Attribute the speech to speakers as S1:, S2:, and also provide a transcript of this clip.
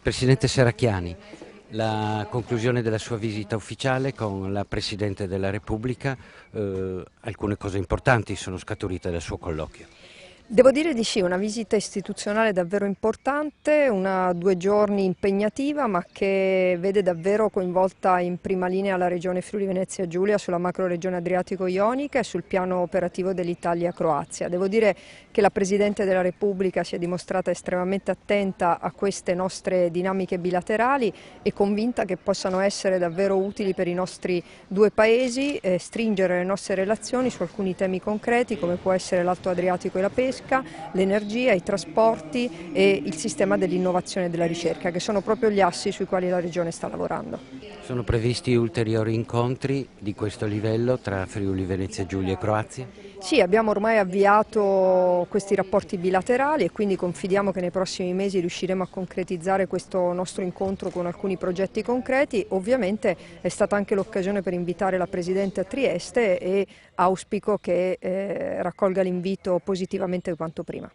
S1: Presidente Serracchiani, la conclusione della sua visita ufficiale con la Presidente della Repubblica, alcune cose importanti sono scaturite dal suo colloquio.
S2: Devo dire di sì, una visita istituzionale davvero importante, una 2 giorni impegnativa ma che vede davvero coinvolta in prima linea la Regione Friuli Venezia Giulia sulla macroregione Adriatico-Ionica e sul piano operativo dell'Italia-Croazia. Devo dire che la Presidente della Repubblica si è dimostrata estremamente attenta a queste nostre dinamiche bilaterali e convinta che possano essere davvero utili per i nostri due paesi, stringere le nostre relazioni su alcuni temi concreti come può essere l'Alto Adriatico e la pesca, l'energia, i trasporti e il sistema dell'innovazione e della ricerca, che sono proprio gli assi sui quali la Regione sta lavorando.
S1: Sono previsti ulteriori incontri di questo livello tra Friuli Venezia Giulia e Croazia?
S2: Sì, abbiamo ormai avviato questi rapporti bilaterali e quindi confidiamo che nei prossimi mesi riusciremo a concretizzare questo nostro incontro con alcuni progetti concreti. Ovviamente è stata anche l'occasione per invitare la Presidente a Trieste e auspico che raccolga l'invito positivamente quanto prima.